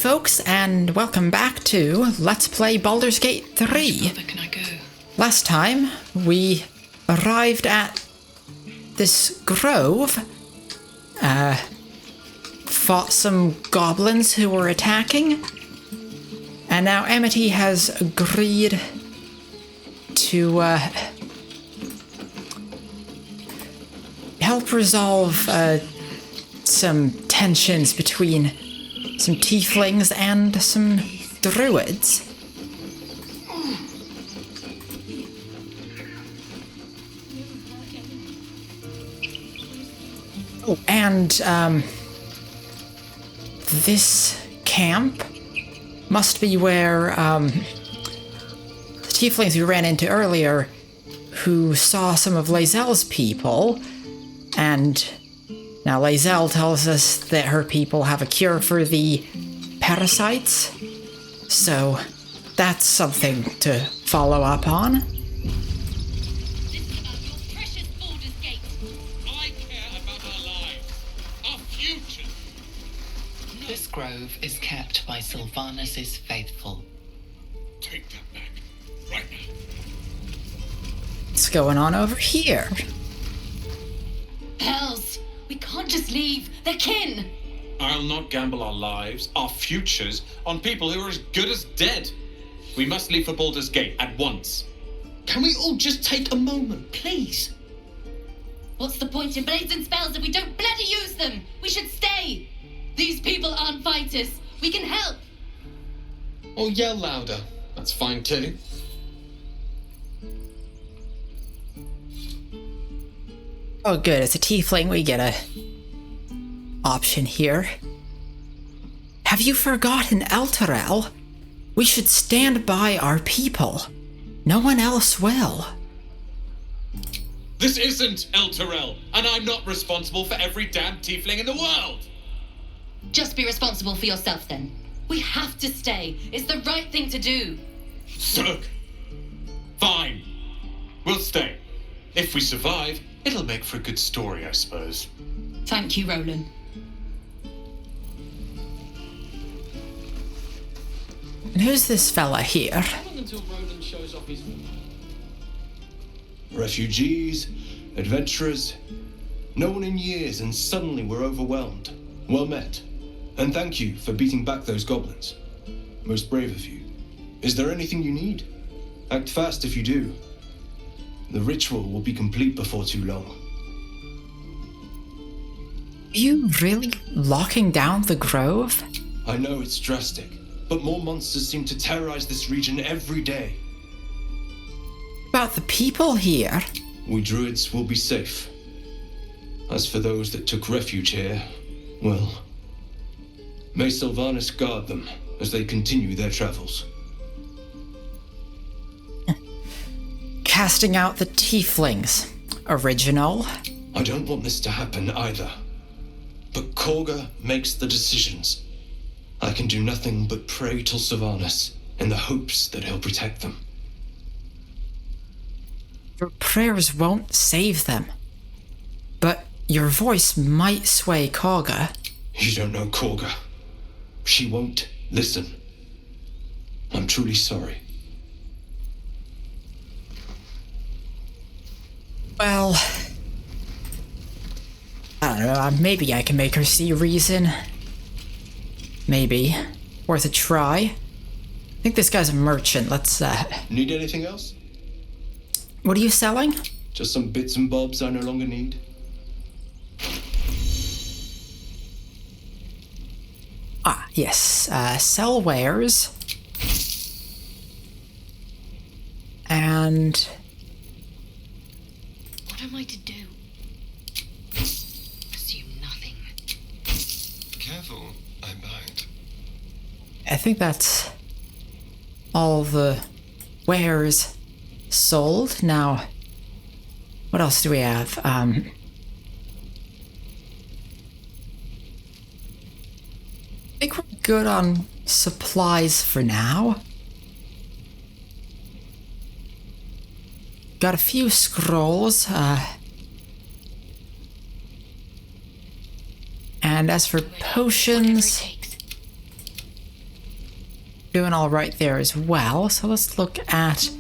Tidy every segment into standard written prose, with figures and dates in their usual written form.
folks, and welcome back to Let's Play Baldur's Gate 3. Which brother can I go? Last time, we arrived at this grove, fought some goblins who were attacking, and now Amity has agreed to, help resolve, some tensions between some Tieflings and some Druids. Oh, and, this camp must be where, the Tieflings we ran into earlier, who saw some of lae'zel's people, and now lae'zel tells us that her people have a cure for the parasites, so that's something to follow up on. This is about your precious Baldur's Gate. I care about our lives, our future. This grove is kept by Sylvanus' faithful. Take that back, right now. What's going on over here? Hells, we can't just leave. They're kin. I'll not gamble our lives, our futures, on people who are as good as dead. We must leave for Baldur's Gate at once. Can we all just take a moment, please? What's the point in blazing spells if we don't bloody use them? We should stay. These people aren't fighters. We can help. Or yell louder. That's fine too. Oh good, as a tiefling we get a option here. Have you forgotten Elturel? We should stand by our people. No one else will. This isn't Elturel, and I'm not responsible for every damn tiefling in the world! Just be responsible for yourself then. We have to stay. It's the right thing to do. Zerg! Fine. We'll stay. If we survive, it'll make for a good story, I suppose. Thank you, Roland. And who's this fella here? How long until Roland shows off his... Refugees, adventurers, no one in years, and suddenly we're overwhelmed. Well met. And thank you for beating back those goblins. Most brave of you. Is there anything you need? Act fast if you do. The ritual will be complete before too long. Are you really locking down the grove? I know it's drastic, but more monsters seem to terrorize this region every day. About the people here? We druids will be safe. As for those that took refuge here, well, may Sylvanus guard them as they continue their travels. Casting out the Tieflings. Original. I don't want this to happen either. But Korga makes the decisions. I can do nothing but pray to Sylvanus in the hopes that he'll protect them. Your prayers won't save them. But your voice might sway Korga. You don't know Korga. She won't listen. I'm truly sorry. Well, I don't know, maybe I can make her see reason. Maybe. Worth a try. I think this guy's a merchant, let's, Need anything else? What are you selling? Just some bits and bobs I no longer need. Ah, yes, sell wares. And... What am I to do? Assume nothing. Careful, I bind. I think that's all the wares sold. Now, what else do we have? I think we're good on supplies for now. Got a few scrolls, and as for potions, doing all right there as well. So let's look at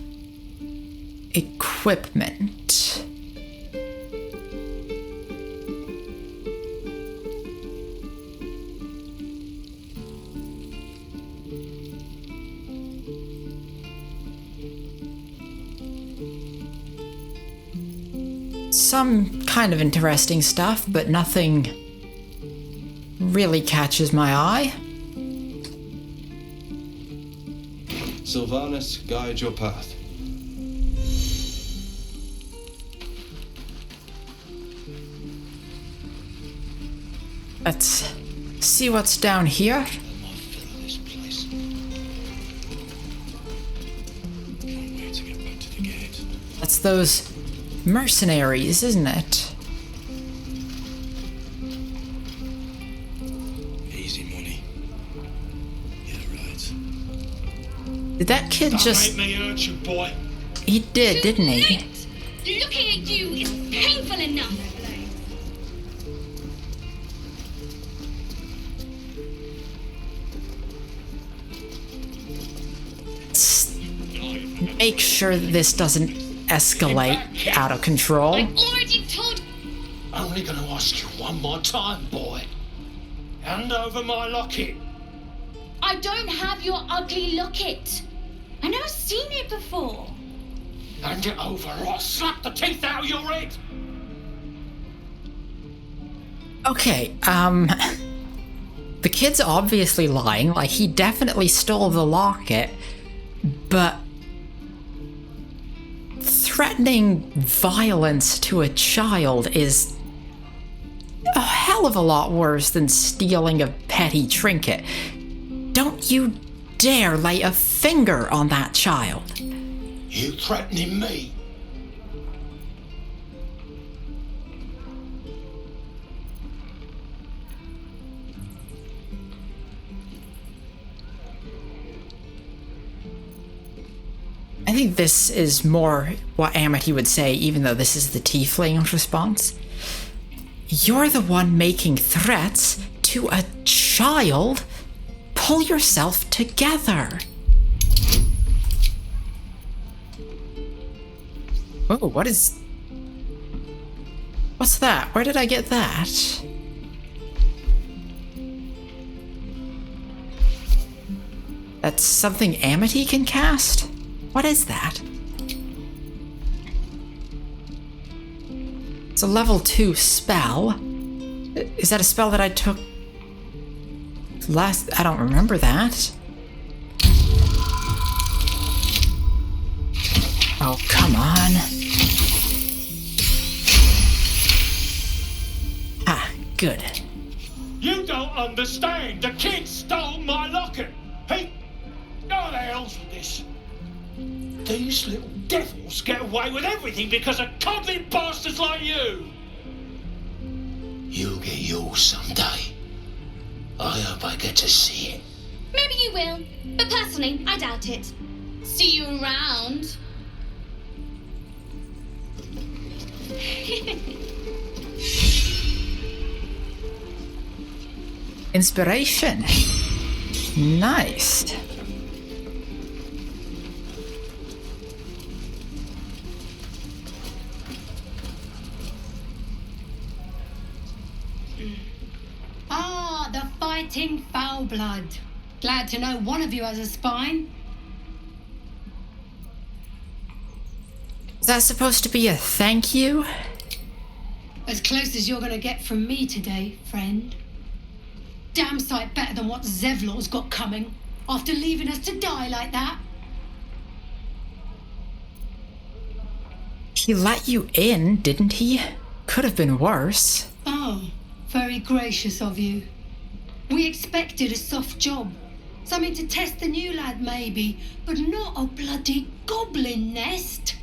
equipment. Some kind of interesting stuff, but nothing really catches my eye. Sylvanas, guide your path. Let's see what's down here. That's those mercenaries, isn't it? Easy money. Yeah, right. Did that kid just... Don't make me hurt you, boy. He did, didn't he? Looking at you is painful enough. Make sure this doesn't escalate out of control. I already told. Only gonna ask you one more time, boy. Hand over my locket. I don't have your ugly locket. I never seen it before. Hand it over or I'll slap the teeth out of your head. Okay, the kid's obviously lying, like he definitely stole the locket, but threatening violence to a child is a hell of a lot worse than stealing a petty trinket. Don't you dare lay a finger on that child. You threatening me? I think this is more what Amity would say, even though this is the Tiefling response. You're the one making threats to a child? Pull yourself together. Oh, what's that? Where did I get that? That's something Amity can cast? What is that? It's a level 2 spell. Is that a spell that I took last? I don't remember that. Oh, come on. Ah, good. You don't understand. The kid stole my locket. Hey, how the hell's this? These little devils get away with everything because of coddling bastards like you. You'll get yours someday. I hope I get to see it. Maybe you will, but personally, I doubt it. See you around. Inspiration. Nice. Ah, the fighting foul blood. Glad to know one of you has a spine. Is that supposed to be a thank you? As close as you're gonna get from me today, friend. Damn sight better than what Zevlor's got coming, after leaving us to die like that. He let you in, didn't he? Could have been worse. Oh, very gracious of you. We expected a soft job. Something to test the new lad, maybe, but not a bloody goblin nest.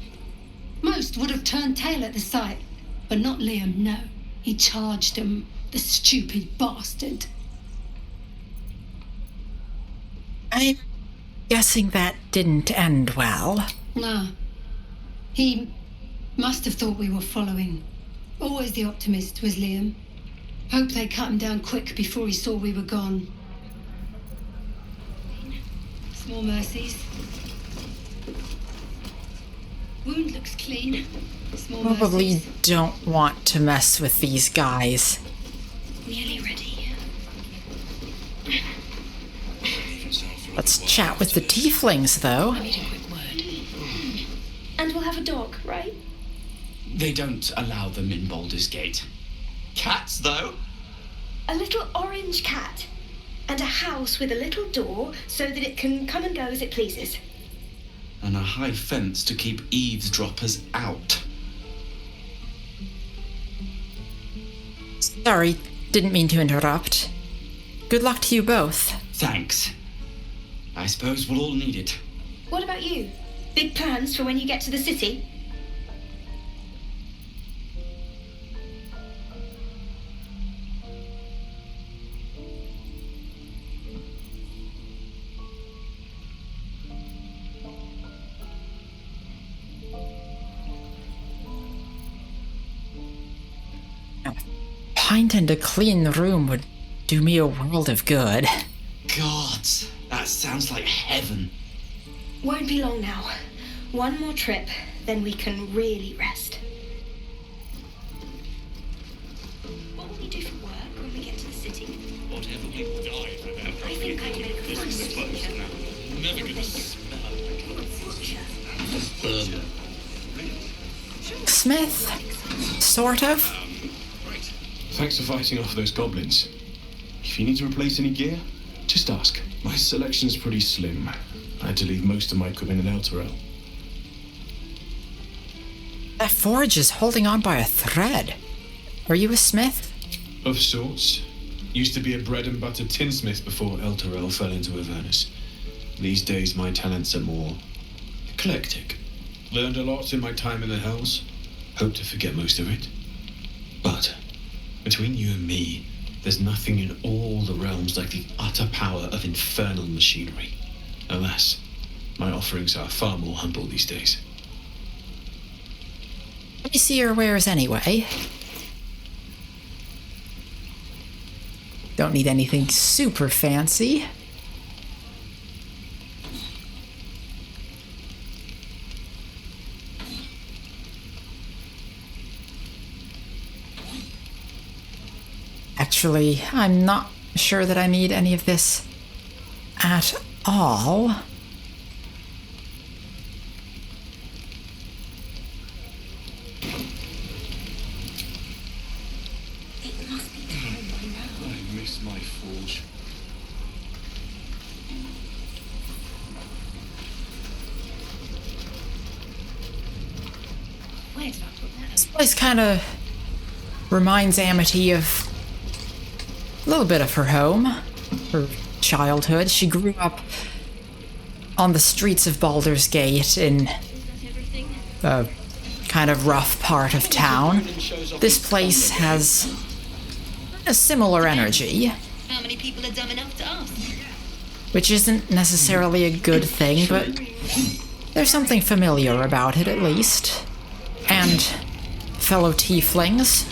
Most would have turned tail at the sight, but not Liam, no. He charged him, the stupid bastard. I'm guessing that didn't end well. No. He must have thought we were following. Always the optimist was Liam. Hope they cut him down quick before he saw we were gone. Small mercies. Wound looks clean. Small Probably mercies. don't want to mess with these guys. Nearly ready. Let's chat with the Tieflings, though. I need a quick word. And we'll have a dog, right? They don't allow them in Baldur's Gate. Cats, though? A little orange cat. And a house with a little door so that it can come and go as it pleases. And a high fence to keep eavesdroppers out. Sorry, didn't mean to interrupt. Good luck to you both. Thanks. I suppose we'll all need it. What about you? Big plans for when you get to the city? A pint and a clean room would do me a world of good. God, that sounds like heaven. Won't be long now. One more trip, then we can really rest. What will you do for work when we get to the city? Whatever we die for that. I think I'd make a fun sculpture. Never gonna smell Smith? Sort of. Thanks for fighting off those goblins. If you need to replace any gear, just ask. My selection's pretty slim. I had to leave most of my equipment in Elturel. That forge is holding on by a thread. Are you a smith? Of sorts. Used to be a bread and butter tinsmith before Elturel fell into Avernus. These days my talents are more eclectic. Learned a lot in my time in the Hells. Hope to forget most of it. But between you and me, there's nothing in all the realms like the utter power of infernal machinery. Alas, my offerings are far more humble these days. Let me see your wares anyway. Don't need anything super fancy. Actually, I'm not sure that I need any of this at all. It must be time by now. I miss my forge. Where did I put that? This place kind of reminds Amity of a little bit of her home, her childhood. She grew up on the streets of Baldur's Gate in a kind of rough part of town. This place has a similar energy, How many people are dumb enough to ask? which isn't necessarily a good thing, but there's something familiar about it at least. And fellow Tieflings.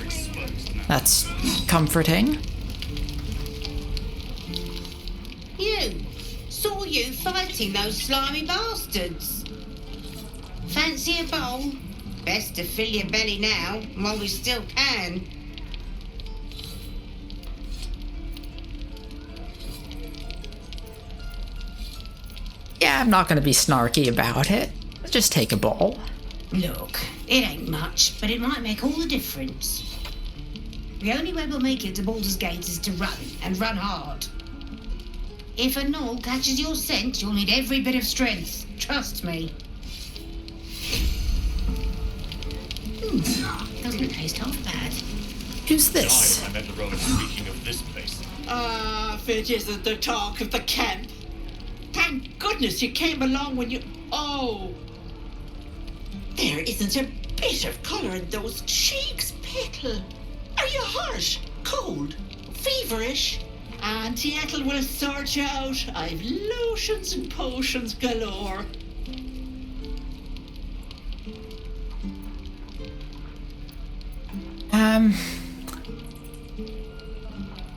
That's comforting. You! Saw you fighting those slimy bastards. Fancy a bowl? Best to fill your belly now, while we still can. Yeah, I'm not gonna be snarky about it. Just take a bowl. Look, it ain't much, but it might make all the difference. The only way we'll make it to Baldur's Gate is to run, and run hard. If a gnoll catches your scent, you'll need every bit of strength. Trust me. Doesn't taste half bad. Who's this? I met a road speaking of this place. If it isn't the talk of the camp. Thank goodness you came along when you... Oh! There isn't a bit of colour in those cheeks, Petal. Are you harsh, cold, feverish? Auntie Ethel will sort you out. I've lotions and potions galore.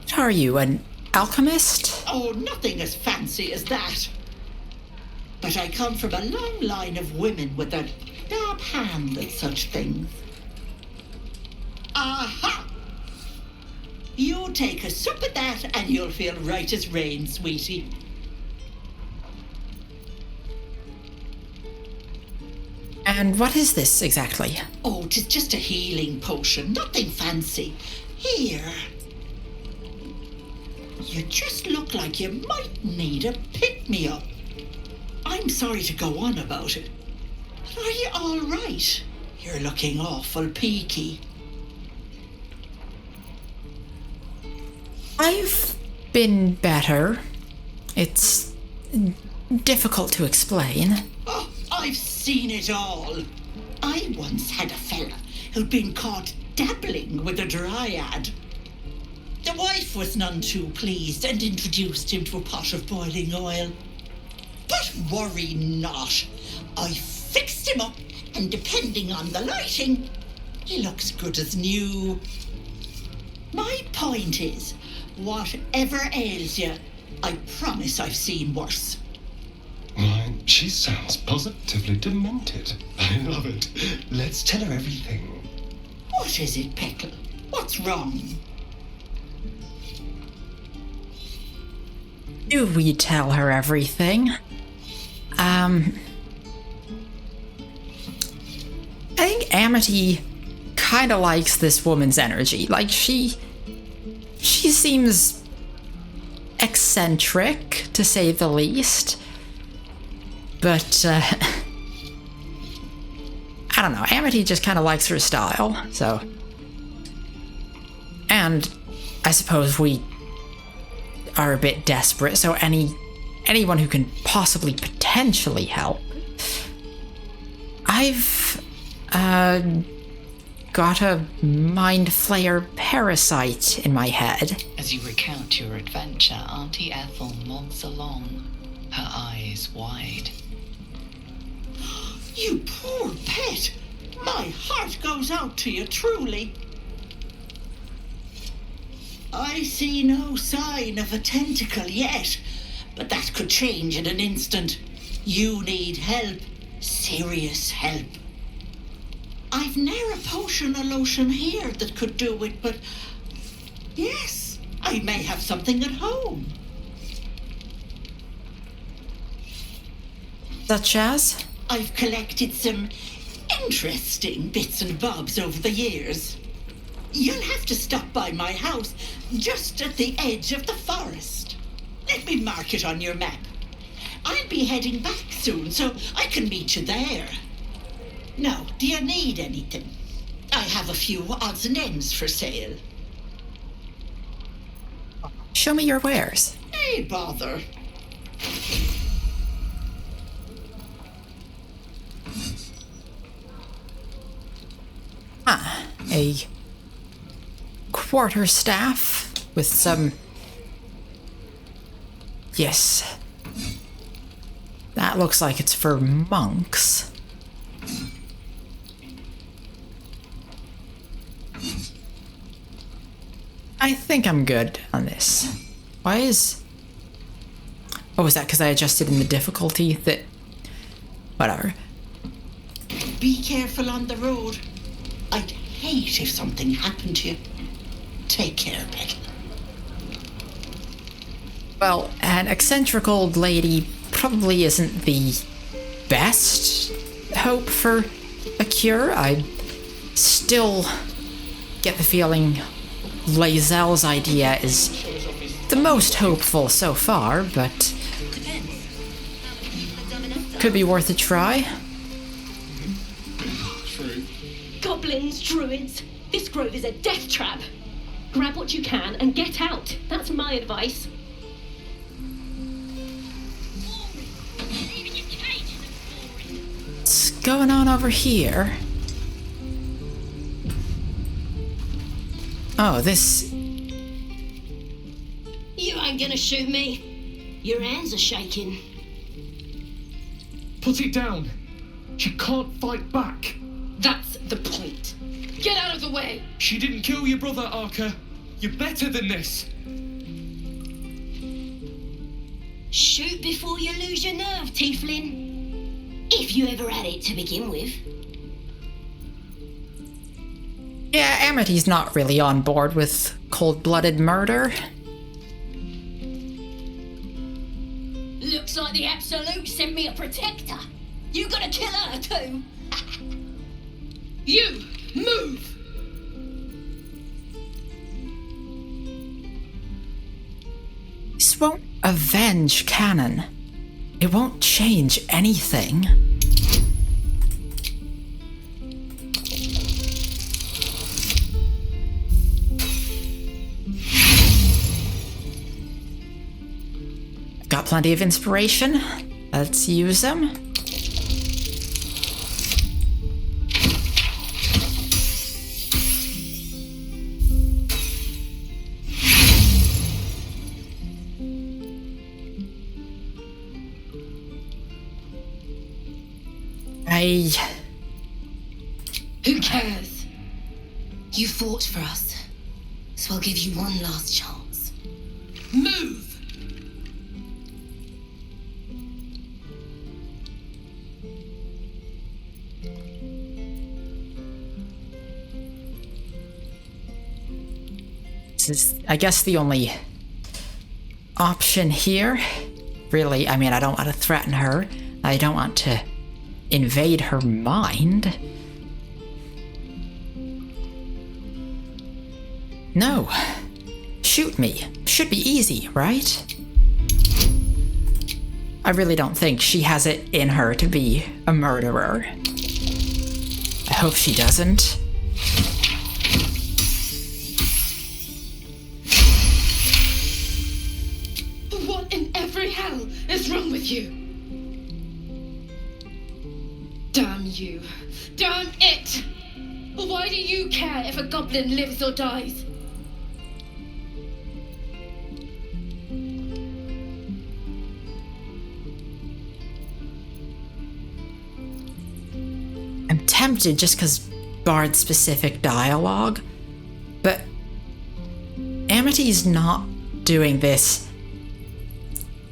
What are you, an alchemist? Oh, nothing as fancy as that. but I come from a long line of women with a dab hand at such things. Aha! You take a sup of that and you'll feel right as rain, sweetie. And what is this exactly? Oh, 'tis just a healing potion, nothing fancy. Here. You just look like you might need a pick-me-up. I'm sorry to go on about it, but are you all right? You're looking awful peaky. I've been better. It's difficult to explain. Oh, I've seen it all. I once had a fella who'd been caught dabbling with a dryad. The wife was none too pleased and introduced him to a pot of boiling oil. But worry not. I fixed him up, and depending on the lighting, he looks good as new. My point is, whatever ails you, I promise I've seen worse. Why, she sounds positively demented. I love it. Let's tell her everything. What is it, Peckle? What's wrong? Do we tell her everything? I think Amity kind of likes this woman's energy. Like, she seems eccentric, to say the least. But, I don't know. Amity just kind of likes her style, so... And I suppose we are a bit desperate, so anyone who can possibly potentially help. I've got a mind flayer parasite in my head. As you recount your adventure, Auntie Ethel nods along, her eyes wide. You poor pet! My heart goes out to you, truly. I see no sign of a tentacle yet, but that could change in an instant. You need help. Serious help. I've ne'er a potion or lotion here that could do it, but yes, I may have something at home. Such as? I've collected some interesting bits and bobs over the years. You'll have to stop by my house, just at the edge of the forest. Let me mark it on your map. I'll be heading back soon, so I can meet you there. Now, do you need anything? I have a few odds and ends for sale. Show me your wares. Hey, bother. A quarterstaff with some... Yes. That looks like it's for monks. I think I'm good on this. Why is... Oh, is that because I adjusted in the difficulty? That... Whatever. Be careful on the road. I'd hate if something happened to you. Take care, Peckle. Well, an eccentric old lady probably isn't the best hope for a cure. I still get the feeling lae'zel's idea is the most hopeful so far, but could be worth a try. Goblins, druids, this grove is a death trap. Grab what you can and get out. That's my advice. What's going on over here? Oh, this... You ain't gonna shoot me. Your hands are shaking. Put it down. She can't fight back. That's the point. Get out of the way. She didn't kill your brother, Arca. You're better than this. Shoot before you lose your nerve, Tiefling. If you ever had it to begin with. Yeah, Amity's not really on board with cold-blooded murder. Looks like the Absolute sent me a protector. You gotta kill her too. You, move! This won't avenge Canon. It won't change anything. Got plenty of inspiration. Let's use them. Who cares? You fought for us, so I'll give you one last chance. Move! This is, I guess, the only option here. Really, I mean, I don't want to threaten her. I don't want to invade her mind. No. Shoot me. Should be easy, right? I really don't think she has it in her to be a murderer. I hope she doesn't. What in every hell is wrong with you? Damn you. Damn it! Why do you care if a goblin lives or dies? I'm tempted just because Bard-specific dialogue, but Amity's not doing this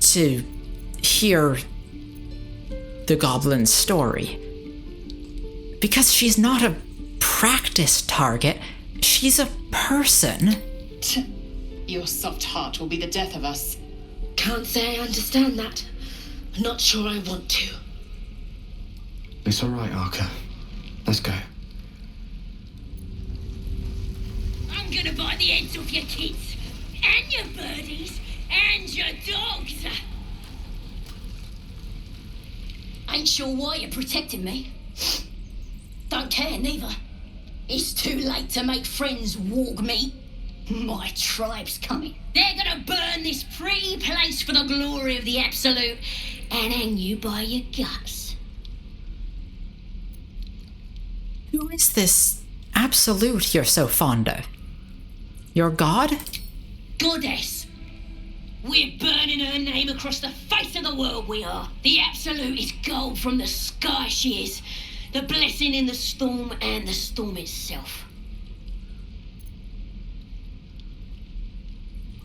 to hear the goblin's story. Because she's not a practice target, she's a person. Your soft heart will be the death of us. Can't say I understand that. I'm not sure I want to. It's all right, Arca. Let's go. I'm gonna bite the heads off your kids, and your birdies, and your dogs. Ain't sure why you're protecting me. Don't care, neither. It's too late to make friends, warg me. My tribe's coming. They're gonna burn this pretty place for the glory of the Absolute and hang you by your guts. Who is this Absolute you're so fond of? Your god? Goddess. We're burning her name across the face of the world, we are. The Absolute is gold from the sky, she is. The blessing in the storm and the storm itself.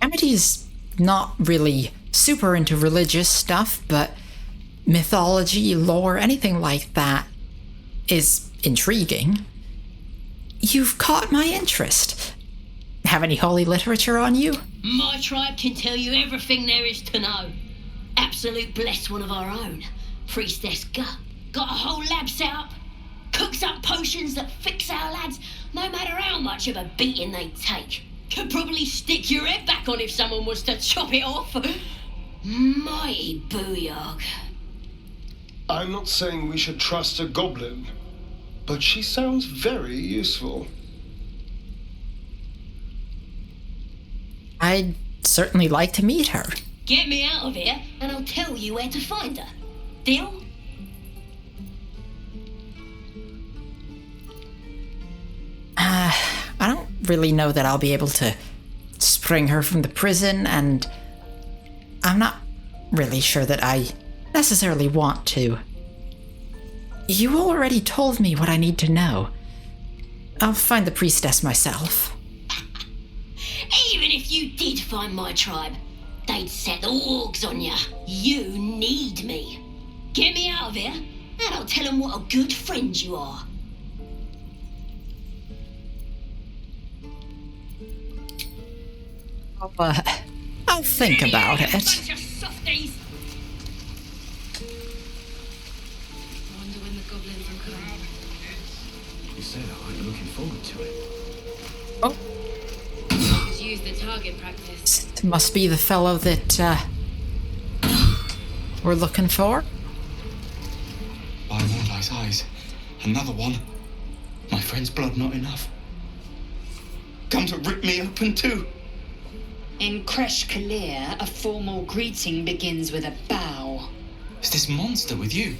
Amity's not really super into religious stuff, but mythology, lore, anything like that is intriguing. You've caught my interest. Have any holy literature on you? My tribe can tell you everything there is to know. Absolute blessed one of our own. Priestess Gut. Got a whole lab set up. Cooks up potions that fix our lads, no matter how much of a beating they take. Could probably stick your head back on if someone was to chop it off. Mighty booyog. I'm not saying we should trust a goblin, but she sounds very useful. I'd certainly like to meet her. Get me out of here, and I'll tell you where to find her. Deal? I don't really know that I'll be able to spring her from the prison, and I'm not really sure that I necessarily want to. You already told me what I need to know. I'll find the priestess myself. Even if you did find my tribe, they'd set the wargs on ya. You need me. Get me out of here, and I'll tell them what a good friend you are. I'll think about it. Bunch of softies. Wonder when the goblins will come. You say that like you're looking forward to it. Oh, Just use the target practice. it must be the fellow that we're looking for. By Warlike's eyes. Another one. My friend's blood not enough. Come to rip me open too. In Kresh Kalir, a formal greeting begins with a bow. Is this monster with you?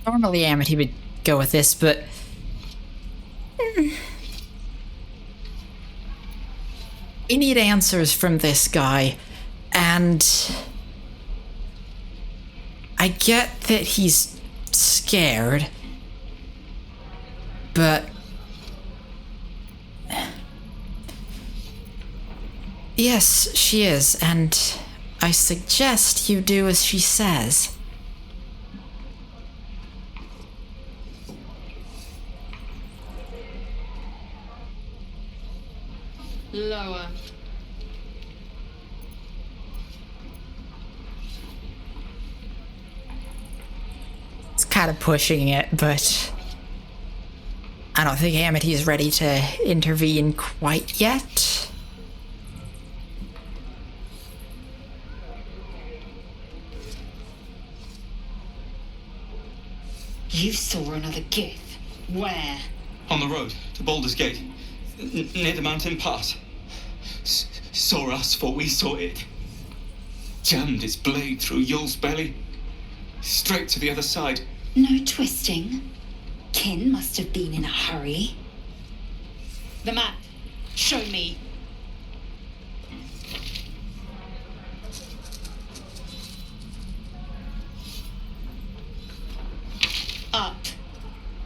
Normally Amity would go with this, but we need answers from this guy, and I get that he's scared, but yes, she is, and I suggest you do as she says. Lower. It's kind of pushing it, but I don't think Amity is ready to intervene quite yet. You saw another gith. Where? On the road to Baldur's Gate. Near the mountain pass. Saw us for we saw it. Jammed its blade through Yul's belly. Straight to the other side. No twisting. Kin must have been in a hurry. The map. Show me. Up.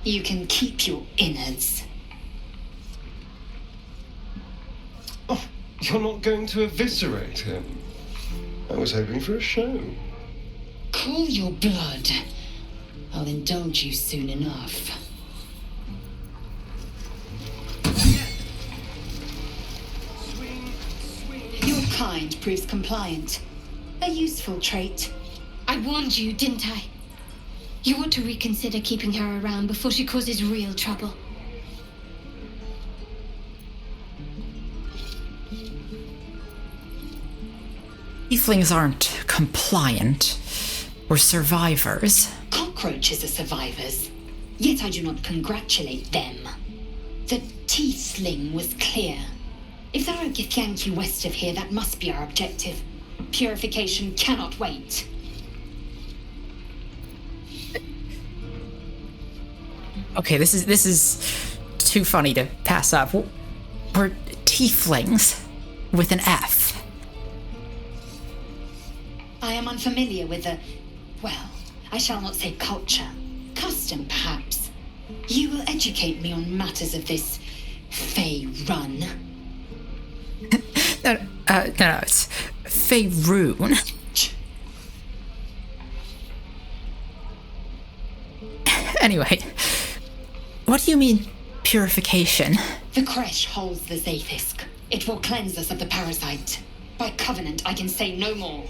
You can keep your innards. Oh, you're not going to eviscerate him? I was hoping for a show. Cool your blood. I'll indulge you soon enough. Your kind proves compliant. A useful trait. I warned you, didn't I? You ought to reconsider keeping her around before she causes real trouble. Tieflings aren't compliant. We're survivors. Cockroaches are survivors. Yet I do not congratulate them. The Tiefling was clear. If there are Githyanki west of here, that must be our objective. Purification cannot wait. Okay, this is too funny to pass up. We're Tieflings with an F. I am unfamiliar with the, well, I shall not say culture. Custom, perhaps. You will educate me on matters of this Fey run. No, it's Faerun. Anyway, what do you mean, purification? The Kresh holds the Zaithisk. It will cleanse us of the parasite. By covenant, I can say no more.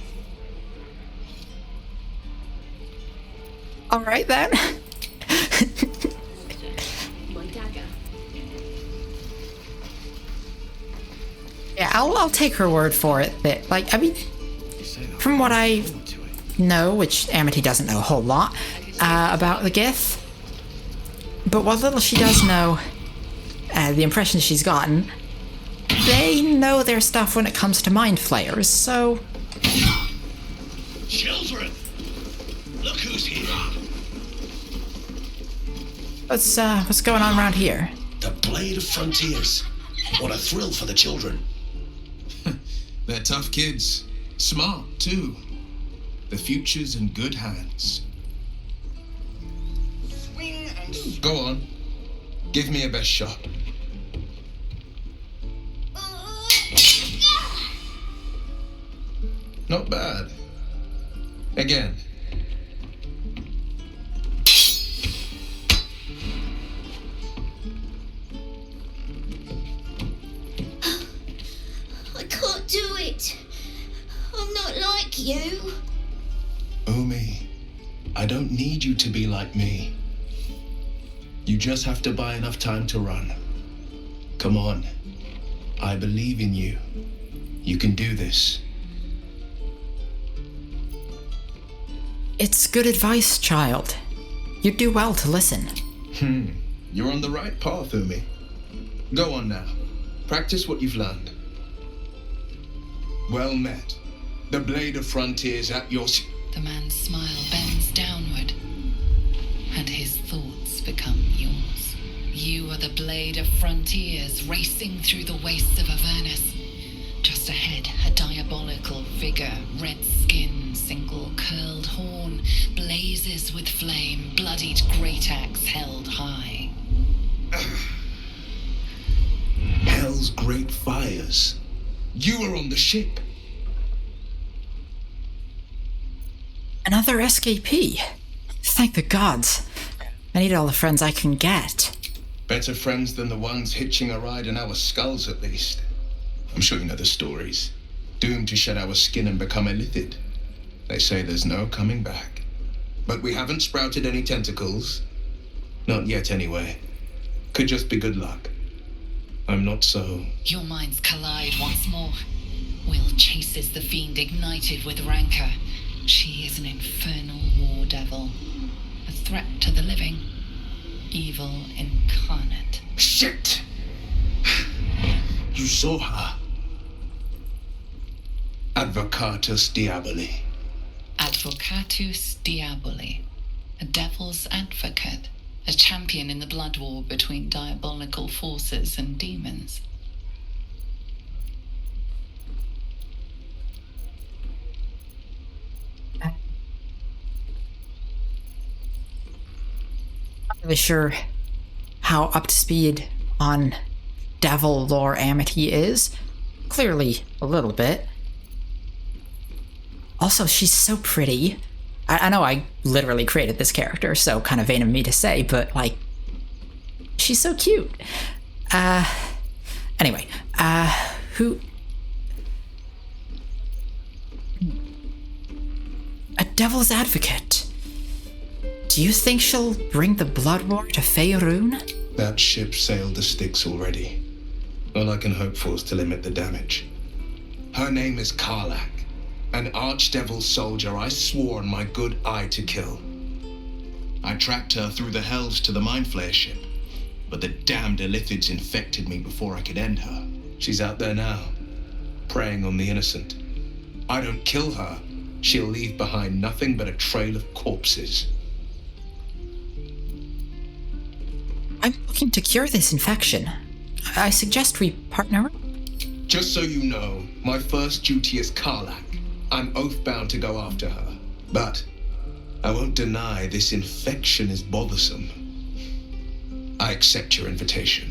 All right then. My dagger. Yeah, I'll take her word for it. That, like, I mean, from what I know, which Amity doesn't know a whole lot about the Gith, but what little she does know, the impression she's gotten, they know their stuff when it comes to mind flayers. So, Children, look who's here. what's going on around here? The Blade of Frontiers. What a thrill for the children. They're tough kids. Smart, too. The future's in good hands. Go on. Give me your best shot. Not bad. Again. I can't do it. I'm not like you. Umi, I don't need you to be like me. You just have to buy enough time to run. Come on. I believe in you. You can do this. It's good advice, child. You'd do well to listen. You're on the right path, Umi. Go on now. Practice what you've learned. Well met. The blade of frontiers at your... The man's smile bends downward, and his thoughts become yours. You are the blade of frontiers racing through the wastes of Avernus. Just ahead, a diabolical figure, red skin, single curled horn, blazes with flame, bloodied great axe held high. Hell's great fires. You are on the ship. Another escapee. Thank the gods. I need all the friends I can get. Better friends than the ones hitching a ride in our skulls, at least. I'm sure you know the stories. Doomed to shed our skin and become illithid. They say there's no coming back. But we haven't sprouted any tentacles. Not yet, anyway. Could just be good luck. I'm not so... Your minds collide once more. Will chases the fiend ignited with rancor. She is an infernal war devil. A threat to the living. Evil incarnate. Shit! You saw her. Advocatus Diaboli. Advocatus Diaboli. A devil's advocate. A champion in the blood war between diabolical forces and demons. Not really sure how up to speed on devil lore Amity is. Clearly, a little bit. Also, she's so pretty. I know I literally created this character, so kind of vain of me to say, but, like, she's so cute. Anyway, who... A devil's advocate. Do you think she'll bring the blood war to Faerun? That ship sailed the Styx already. All I can hope for is to limit the damage. Her name is Karlak, an archdevil soldier I swore on my good eye to kill. I tracked her through the hells to the Mindflayer ship, but the damned Illithids infected me before I could end her. She's out there now, preying on the innocent. I don't kill her, she'll leave behind nothing but a trail of corpses. I'm looking to cure this infection. I suggest we partner up. Just so you know, my first duty is Karlak. I'm oath-bound to go after her. But I won't deny this infection is bothersome. I accept your invitation.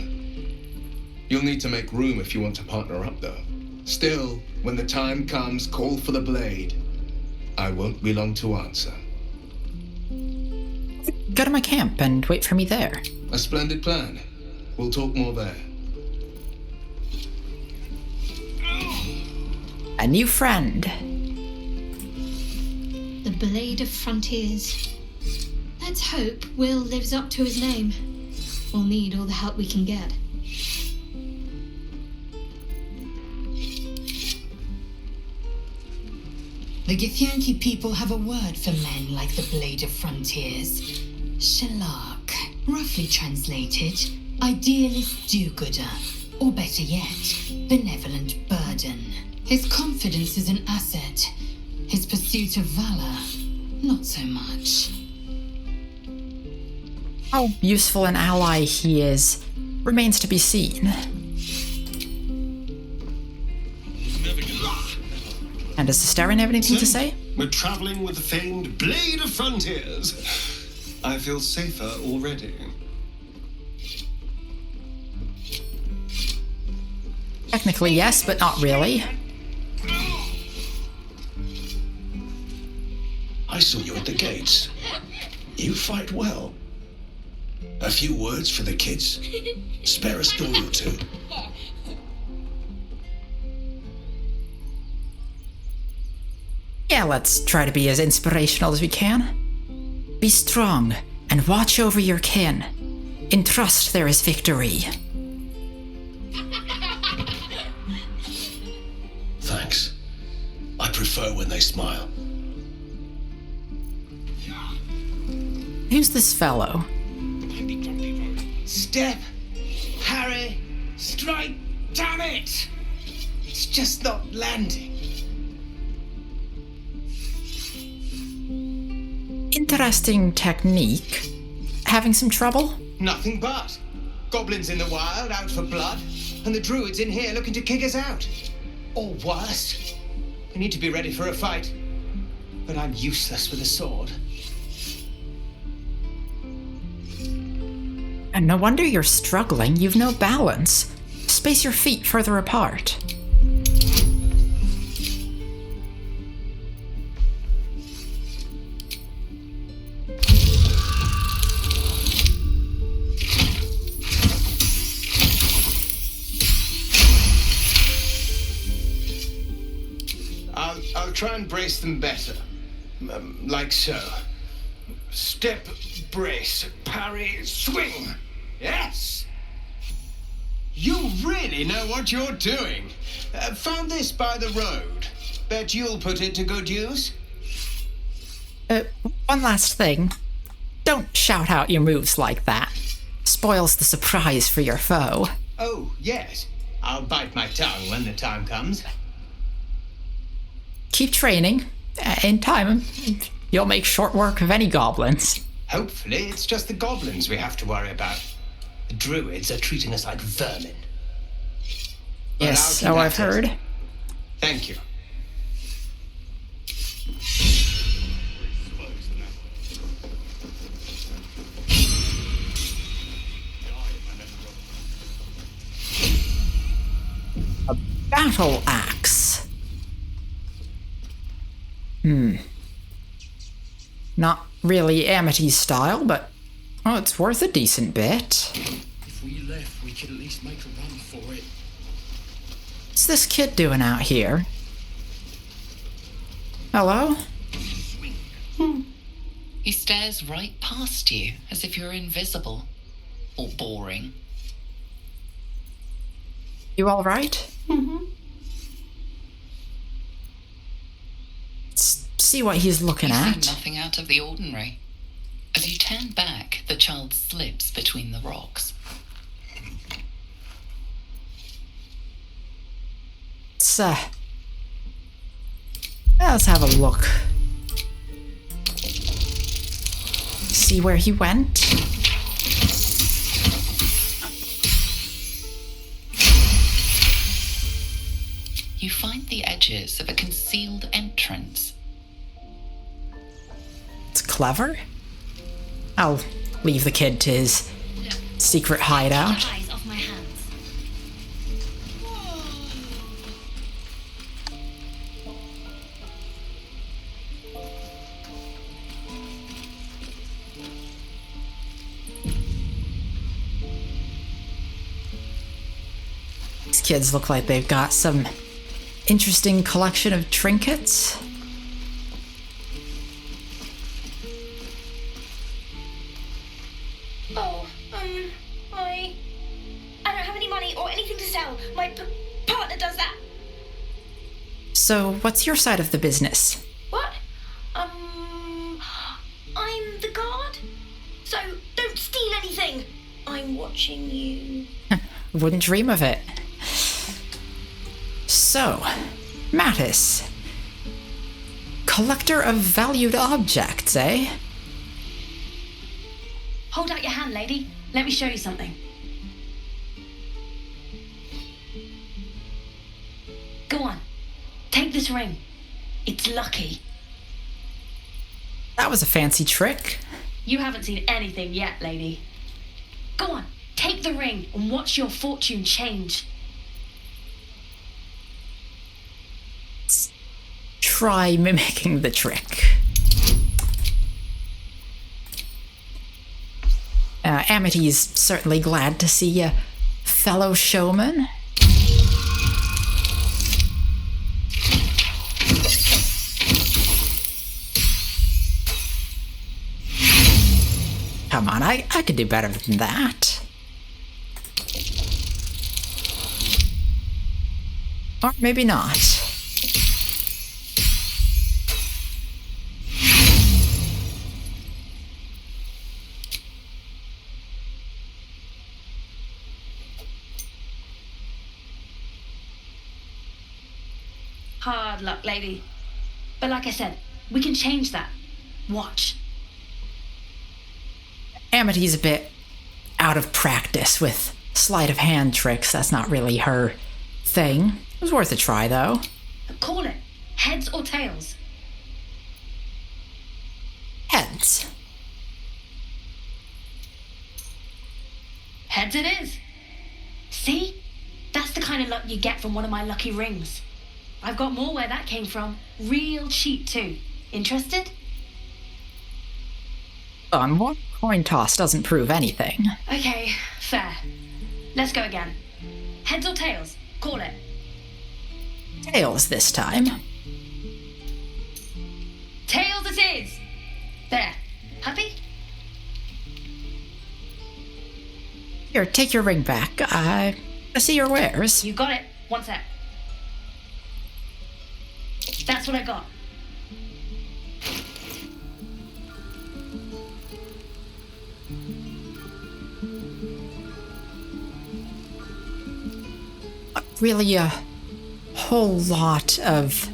You'll need to make room if you want to partner up, though. Still, when the time comes, call for the blade. I won't be long to answer. Go to my camp and wait for me there. A splendid plan. We'll talk more there. A new friend. The Blade of Frontiers. Let's hope Will lives up to his name. We'll need all the help we can get. The Githyanki people have a word for men like the Blade of Frontiers. Shalak, roughly translated, idealist do-gooder, or better yet, benevolent burden. His confidence is an asset. His pursuit of valor, not so much. How useful an ally he is remains to be seen. And does the Starin have anything to say? We're traveling with the famed Blade of Frontiers. I feel safer already. Technically, yes, but not really. I saw you at the gates. You fight well. A few words for the kids. Spare a story or two. Yeah, let's try to be as inspirational as we can. Be strong and watch over your kin. In trust there is victory. Thanks. I prefer when they smile. Who's this fellow? Step, Harry, strike, damn it! It's just not landing. Interesting technique. Having some trouble? Nothing but. Goblins in the wild, out for blood, and the Druids in here looking to kick us out. Or worse. We need to be ready for a fight. But I'm useless with a sword. And no wonder you're struggling. You've no balance. Space your feet further apart. I'll try and brace them better. Like so. Step, brace, parry, swing. Yes! You really know what you're doing. Found this by the road. Bet you'll put it to good use. One last thing. Don't shout out your moves like that. Spoils the surprise for your foe. Oh, yes. I'll bite my tongue when the time comes. Keep training. In time, you'll make short work of any goblins. Hopefully, it's just the goblins we have to worry about. The Druids are treating us like vermin. Yes, so I've heard. Thank you. A battle axe. Not really Amity's style, but it's worth a decent bit. If we left, we could at least make a run for it. What's this kid doing out here? Hello? He stares right past you, as if you're invisible. Or boring. You alright? Let's see what he's looking You at. see nothing out of the ordinary. As you turn back, the child slips between the rocks. Let's have a look. See where he went? You find the edges of a concealed entrance. It's clever. I'll leave the kid to his secret hideout. Eyes off my hands. These kids look like they've got some interesting collection of trinkets. Oh, I don't have any money or anything to sell. My partner does that. So, what's your side of the business? What? I'm the guard. So don't steal anything. I'm watching you. Wouldn't dream of it. So, Mattis. Collector of valued objects, eh? Hold out your hand, lady. Let me show you something. Go on. Take this ring. It's lucky. That was a fancy trick. You haven't seen anything yet, lady. Go on. Take the ring and watch your fortune change. try mimicking the trick. Amity's certainly glad to see you, fellow showman. Come on, I could do better than that. Or maybe not. Hard luck, lady. But like I said, we can change that. Watch. Amity's a bit out of practice with sleight of hand tricks. That's not really her thing. It was worth a try, though. Call it. Heads or tails? Heads. Heads it is. See? That's the kind of luck you get from one of my lucky rings. I've got more where that came from. Real cheap, too. Interested? One coin toss doesn't prove anything. Okay, fair. Let's go again. Heads or tails? Call it. Tails this time. Tails it is! There. Happy? Here, take your ring back. I see your wares. You got it. One sec. That's what I got. Really a whole lot of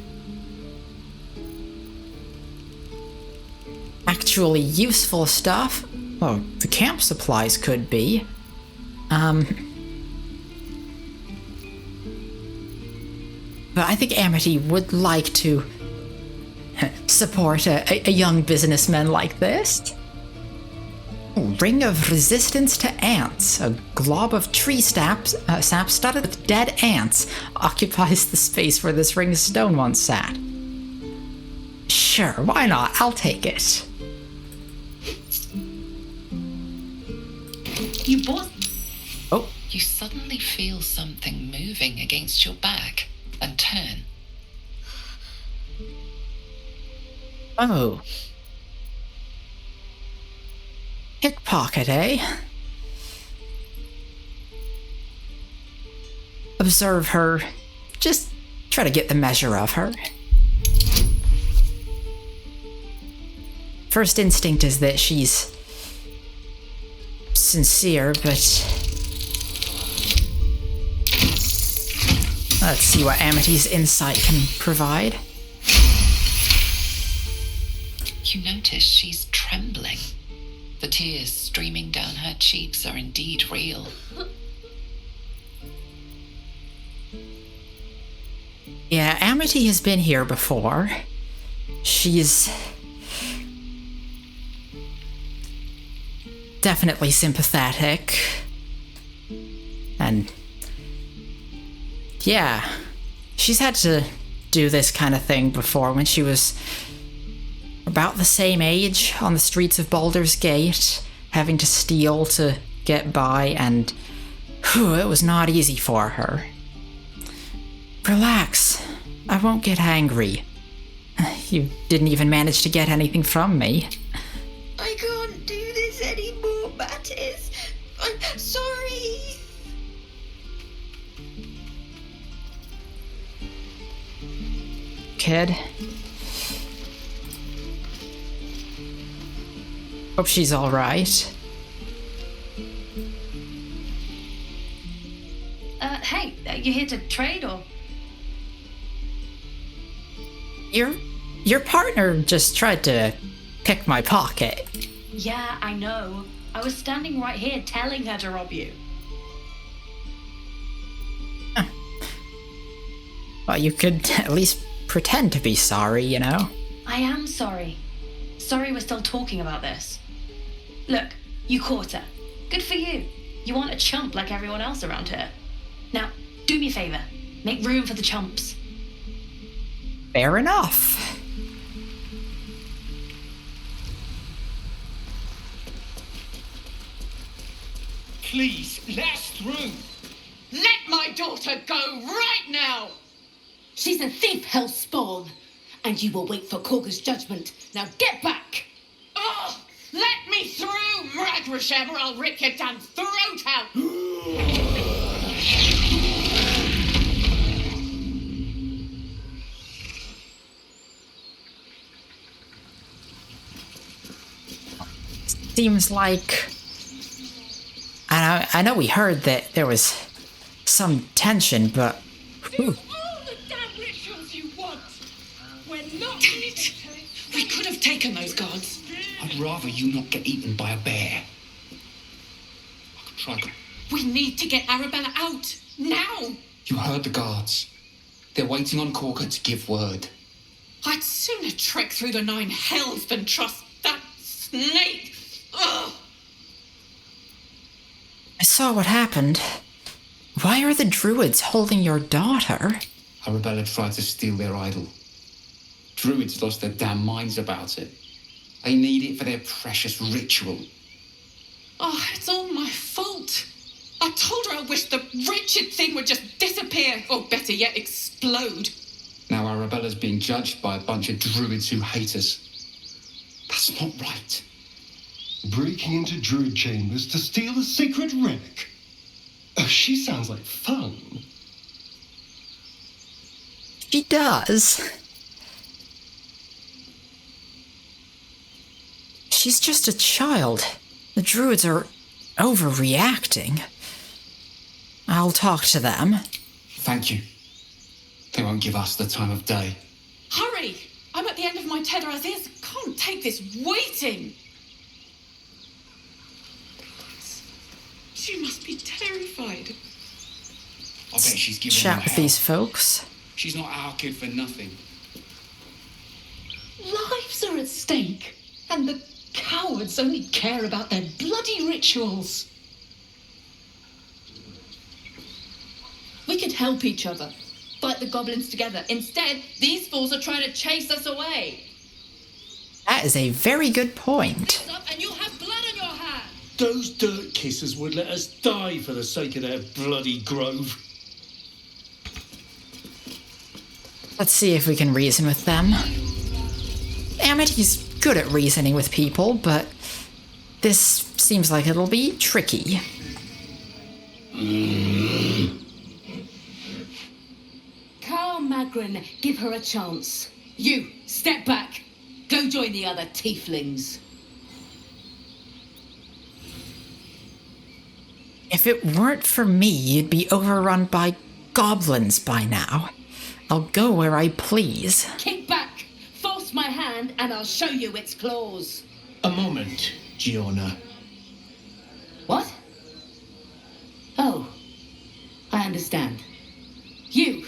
actually useful stuff. Well, the camp supplies could be. But I think Amity would like to support a young businessman like this. Ring of resistance to ants. A glob of tree sap studded with dead ants occupies the space where this ring's stone once sat. Sure, why not? I'll take it. You bought... Oh. You suddenly feel something moving against your back and turn. Oh. Pickpocket, eh? Observe her. Just try to get the measure of her. First instinct is that she's sincere, but let's see what Amity's insight can provide. You notice she's trembling. The tears streaming down her cheeks are indeed real. Yeah, Amity has been here before. She's definitely sympathetic. And yeah, she's had to do this kind of thing before when she was about the same age on the streets of Baldur's Gate, having to steal to get by, and it was not easy for her. Relax, I won't get angry. You didn't even manage to get anything from me. I can't do this anymore, Mattis. I'm sorry. Kid. Hope she's alright. Hey, you here to trade or? Your partner just tried to pick my pocket. Yeah, I know. I was standing right here telling her to rob you. Well, you could at least pretend to be sorry, you know? I am sorry. Sorry we're still talking about this. Look, you caught her. Good for you. You want a chump like everyone else around here. Now, do me a favor. Make room for the chumps. Fair enough. please, let us through. Let my daughter go right now! She's a thief, hellspawn, and you will wait for Korga's judgment. Now get back! Oh, let me through, Mragrasham, or I'll rip your damn throat out! Seems like... I know we heard that there was some tension, but... Do all the damn rituals you want! We're not... Damn it! We could have taken those guards. I'd rather you not get eaten by a bear. I could try. We need to get Arabella out. Now! You heard the guards. They're waiting on Korga to give word. I'd sooner trek through the 9 hells than trust that snake. Ugh. I saw what happened. Why are the Druids holding your daughter? Arabella tried to steal their idol. Druids lost their damn minds about it. They need it for their precious ritual. Oh, it's all my fault. I told her I wished the wretched thing would just disappear, or better yet, explode. Now Arabella's being judged by a bunch of Druids who hate us. That's not right. Breaking into Druid chambers to steal a sacred relic. Oh, she sounds like fun. She does. She's just a child. The Druids are overreacting. I'll talk to them. Thank you. They won't give us the time of day. Hurry! I'm at the end of my tether as is. Can't take this waiting. She must be terrified. I bet she's giving Chat them with hell. these folks. She's not our kid for nothing. Lives are at stake, and the cowards only care about their bloody rituals. We could help each other, fight the goblins together. Instead, these fools are trying to chase us away. That is a very good point. Up and you'll have blood on your hands. Those dirt kissers would let us die for the sake of their bloody grove. Let's see if we can reason with them. Amity's good at reasoning with people, but this seems like it'll be tricky. Carl Magrin, give her a chance. You, step back. Go join the other Tieflings. If it weren't for me, you'd be overrun by goblins by now. I'll go where I please. Kick back. Force my hand and I'll show you its claws. A moment, Giona. What? Oh, I understand. You.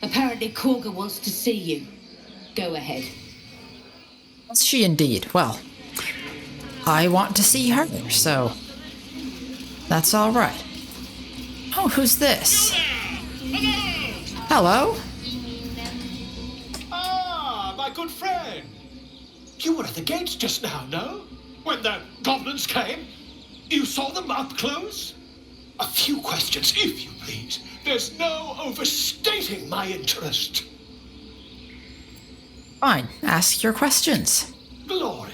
Apparently Korga wants to see you. Go ahead. Was she indeed? Well, I want to see her, so that's all right. Oh, who's this? Hello? Ah, my good friend. You were at the gates just now, no? When the goblins came? You saw them up close? A few questions, if you please. There's no overstating my interest. Fine, ask your questions. Glory.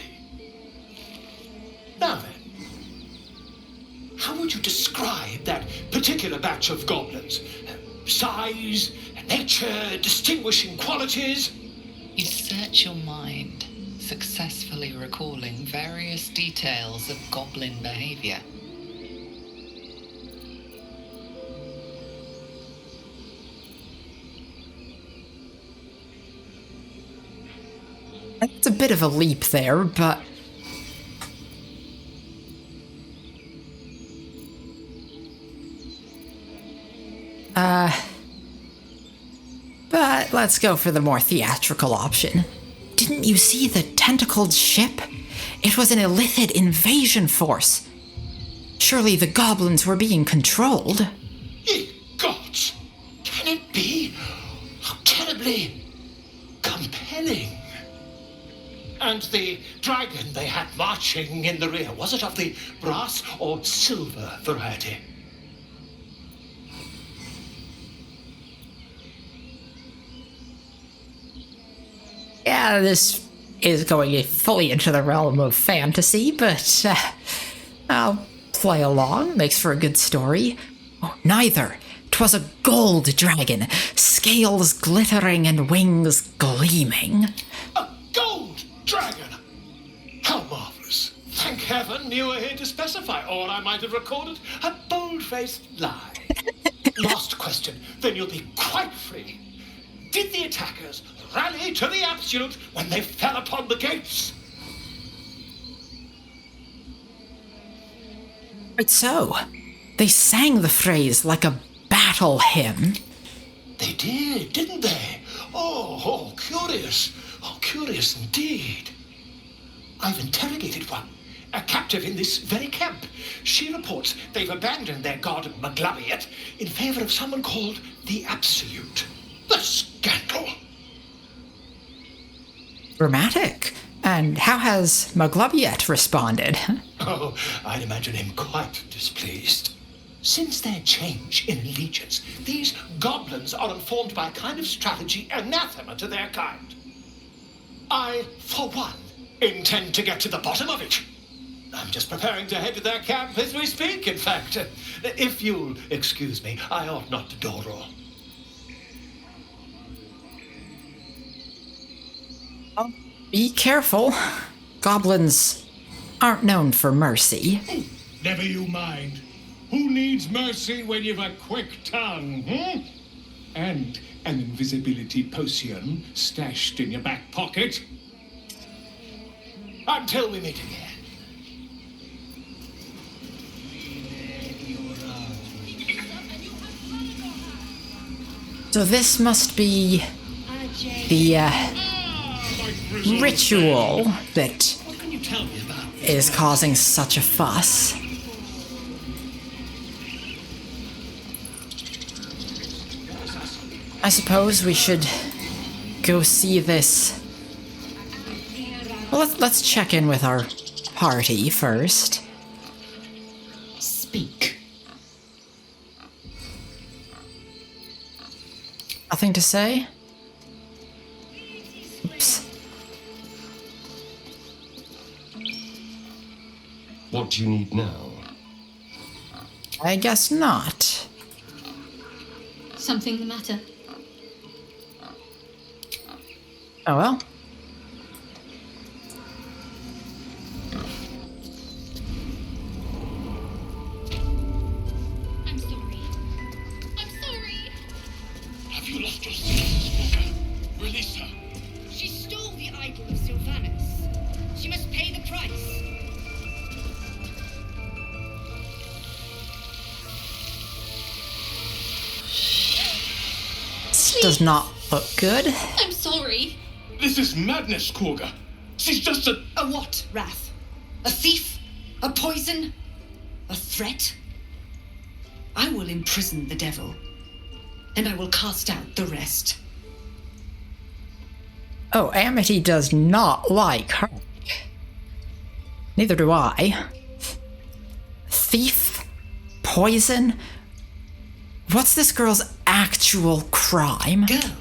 Now then, how would you describe that particular batch of goblins? Size, nature, distinguishing qualities? You search your mind, successfully recalling various details of goblin behavior. It's a bit of a leap there, but... But let's go for the more theatrical option. Didn't you see the tentacled ship? It was an Illithid invasion force. Surely the goblins were being controlled. Ye gods! Can it be? How terribly compelling. And the dragon they had marching in the rear, was it of the brass or silver variety? Yeah, this is going fully into the realm of fantasy, but I'll play along. Makes for a good story. Oh, neither. 'Twas a gold dragon, scales glittering and wings gleaming. A gold dragon! How marvelous. Thank heaven you were here to specify, or I might have recorded a bold-faced lie. Last question, then you'll be quite free. Did the attackers rally to the absolute when they fell upon the gates? Right so. They sang the phrase like a battle hymn. They did, didn't they? Oh, curious. Oh, curious indeed. I've interrogated one, a captive in this very camp. She reports they've abandoned their god Maglabiet in favor of someone called the Absolute. The scandal! Dramatic. And how has Maglabiet responded? Oh, I'd imagine him quite displeased. Since their change in allegiance, these goblins are informed by a kind of strategy anathema to their kind. I, for one, intend to get to the bottom of it. I'm just preparing to head to their camp as we speak, in fact. If you'll excuse me, I ought not to dawdle. Be careful. Goblins aren't known for mercy. Never you mind. Who needs mercy when you've a quick tongue, And an invisibility potion stashed in your back pocket? Until we meet again. So this must be the ritual that is causing such a fuss. I suppose we should go see this. Well, let's check in with our party first. Speak. Nothing to say? Oops. What do you need now? I guess not. Something the matter? Oh well. I'm sorry. I'm sorry. Have you lost your senses, Walker? Release her. She stole the idol of Sylvanus. She must pay the price. This does not look good. I'm sorry. This is madness, Korga. She's just a what, Wrath? A thief? A poison? A threat? I will imprison the devil, and I will cast out the rest. Oh, Amity does not like her. Neither do I. Thief? Poison? What's this girl's actual crime? Girl?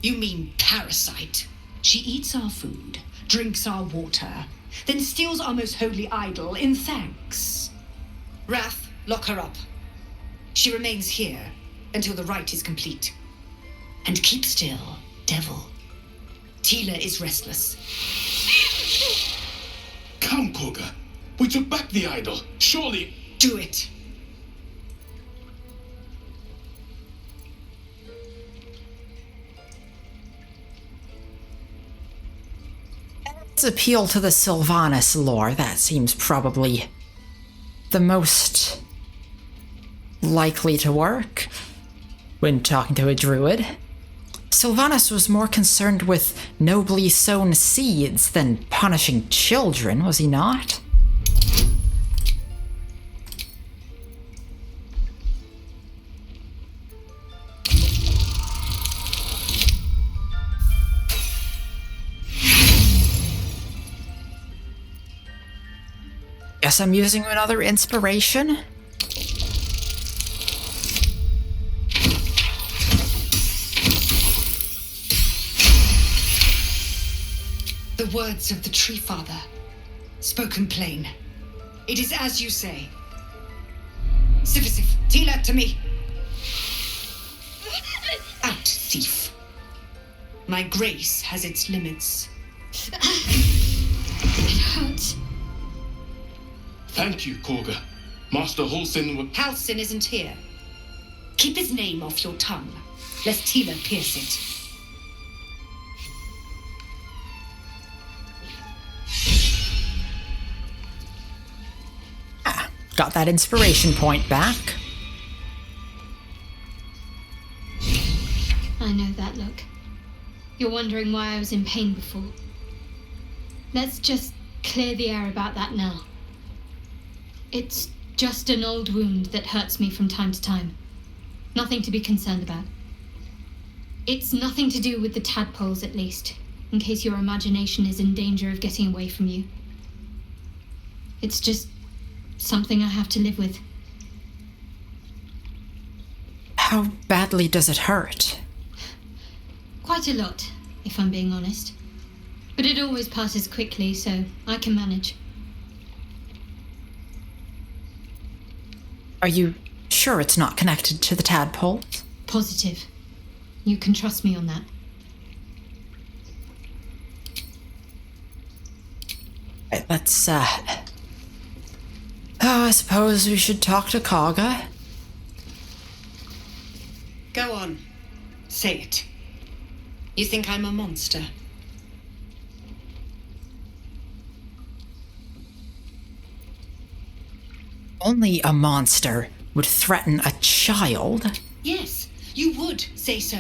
You mean parasite. She eats our food, drinks our water, then steals our most holy idol in thanks. Wrath, lock her up. She remains here until the rite is complete. And keep still, devil. Tila is restless. Come, Korga. We took back the idol. Surely. Do it. Let's appeal to the Sylvanus lore. That seems probably the most likely to work when talking to a druid. Sylvanus was more concerned with nobly sown seeds than punishing children, was he not? Guess I'm using another inspiration. The words of the Tree Father, spoken plain. It is as you say. Sifisif, Tila to me. Out, thief. My grace has its limits. It hurts. Thank you, Korga. Master Halsin Halsin isn't here. Keep his name off your tongue, lest Tila pierce it. Got that inspiration point back. I know that look. You're wondering why I was in pain before. Let's just clear the air about that now. It's just an old wound that hurts me from time to time. Nothing to be concerned about. It's nothing to do with the tadpoles, at least, in case your imagination is in danger of getting away from you. It's just something I have to live with. How badly does it hurt? Quite a lot, if I'm being honest. But it always passes quickly, so I can manage. Are you sure it's not connected to the tadpoles? Positive. You can trust me on that. Right, let's, I suppose we should talk to Kaga. Go on. Say it. You think I'm a monster? Only a monster would threaten a child. Yes, you would say so.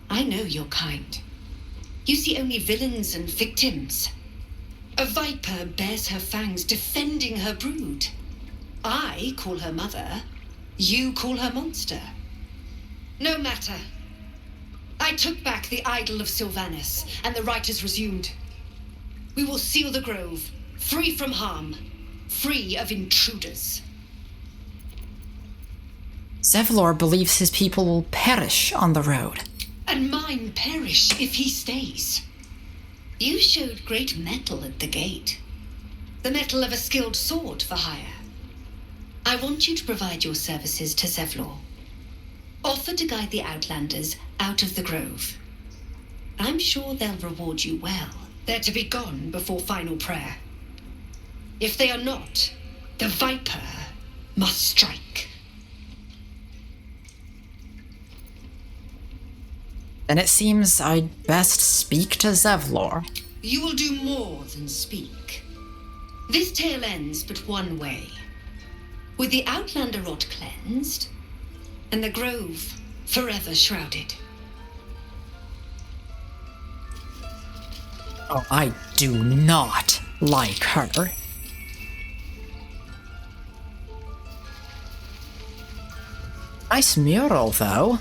I know your kind. You see only villains and victims. A viper bears her fangs defending her brood. I call her mother. You call her monster. No matter. I took back the idol of Sylvanas, and the rite is resumed. We will seal the grove, free from harm, free of intruders. Zevlor believes his people will perish on the road. And mine perish if he stays. You showed great mettle at the gate. The mettle of a skilled sword for hire. I want you to provide your services to Zevlor. Offer to guide the Outlanders out of the grove. I'm sure they'll reward you well. They're to be gone before final prayer. If they are not, the Viper must strike. Then it seems I'd best speak to Zevlor. You will do more than speak. This tale ends but one way. With the Outlander rot cleansed, and the grove forever shrouded. Oh, I do not like her. Nice mural, though.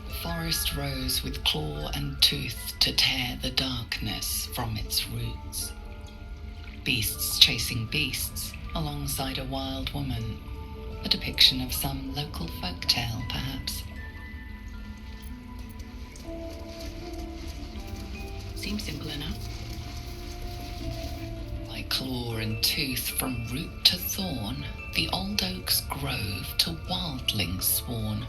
The forest rose with claw and tooth to tear the darkness from its roots. Beasts chasing beasts alongside a wild woman. A depiction of some local folktale, perhaps. Seems simple enough. Like claw and tooth from root to thorn, the old oak's grove to wildlings sworn.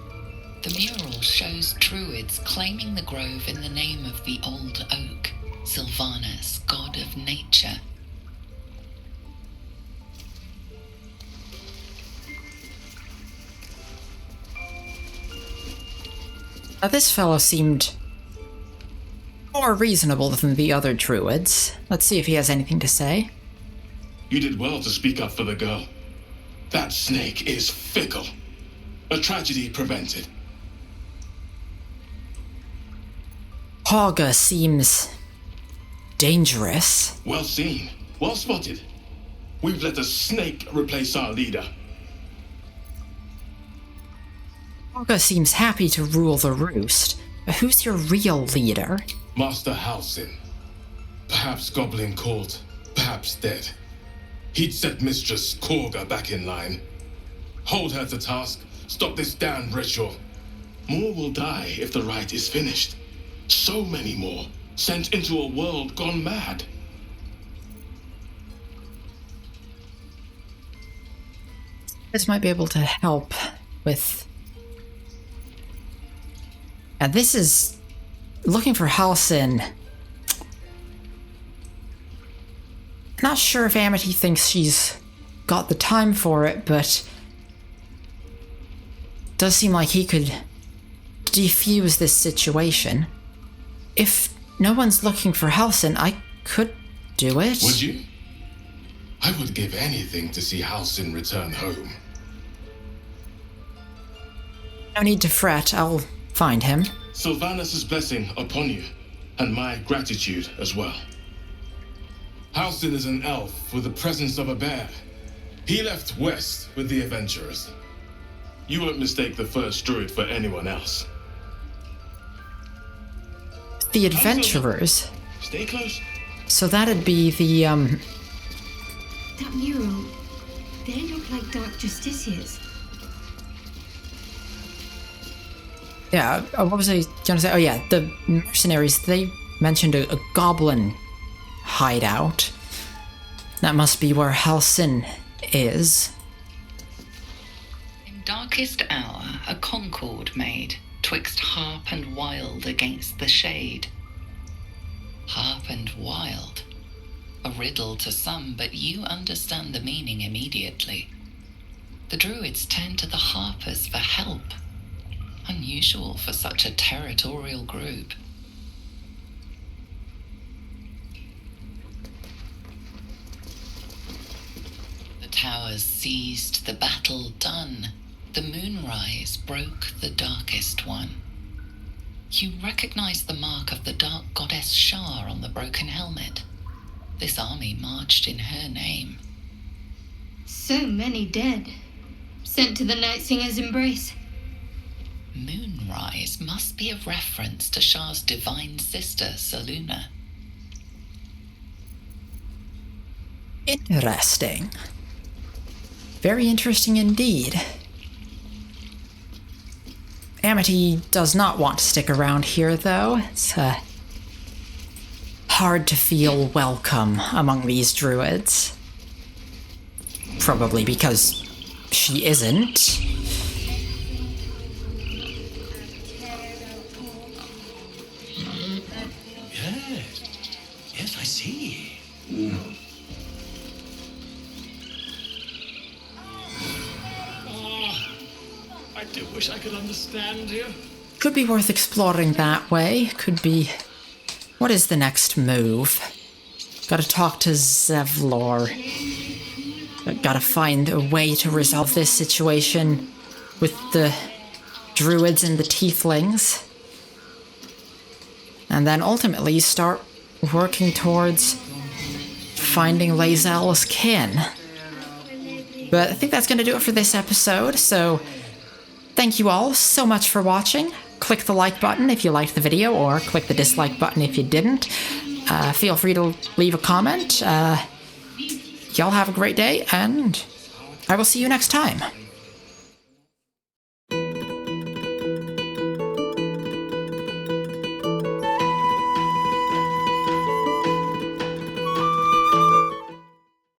The mural shows druids claiming the grove in the name of the old oak, Sylvanas, god of nature. Now, this fellow seemed more reasonable than the other druids. Let's see if he has anything to say. You did well to speak up for the girl. That snake is fickle. A tragedy prevented. Haga seems dangerous. Well seen. Well spotted. We've let a snake replace our leader. Haga seems happy to rule the roost. But who's your real leader? Master Halsin. Perhaps Goblin called perhaps dead. He'd set Mistress Korga back in line. Hold her to task, stop this damned ritual. More will die if the rite is finished. So many more, sent into a world gone mad. This might be able to help with... And this is... looking for Halsin. Not sure if Amity thinks she's got the time for it, but... does seem like he could defuse this situation. If no one's looking for Halsin, I could do it. Would you? I would give anything to see Halsin return home. No need to fret, I'll find him. Sylvanus' blessing upon you, and my gratitude as well. Halsin is an elf with the presence of a bear. He left west with the adventurers. You won't mistake the first druid for anyone else. The adventurers? Stay close. So that'd be the, That mural, they look like dark justiciars. Yeah, what was I gonna say? Oh yeah, the mercenaries, they mentioned a goblin hideout. That must be where Halsin is. In darkest hour, a concord made, twixt harp and wild against the shade. Harp and wild. A riddle to some, but you understand the meaning immediately. The druids turn to the harpers for help. Unusual for such a territorial group. The towers seized, the battle done. The moonrise broke the darkest one. You recognize the mark of the dark goddess Shar on the broken helmet. This army marched in her name. So many dead. Sent to the Night Singer's embrace. Moonrise must be a reference to Shar's divine sister, Saluna. Interesting. Very interesting indeed. Amity does not want to stick around here, though. It's hard to feel welcome among these druids. Probably because she isn't. Yes, I see. I do wish I could understand you. Could be worth exploring that way. Could be... What is the next move? Gotta talk to Zevlor. Gotta find a way to resolve this situation with the druids and the tieflings. And then ultimately start working towards finding lae'zel's kin. But I think that's going to do it for this episode, so thank you all so much for watching. Click the like button if you liked the video, or click the dislike button if you didn't. Feel free to leave a comment. Y'all have a great day, and I will see you next time.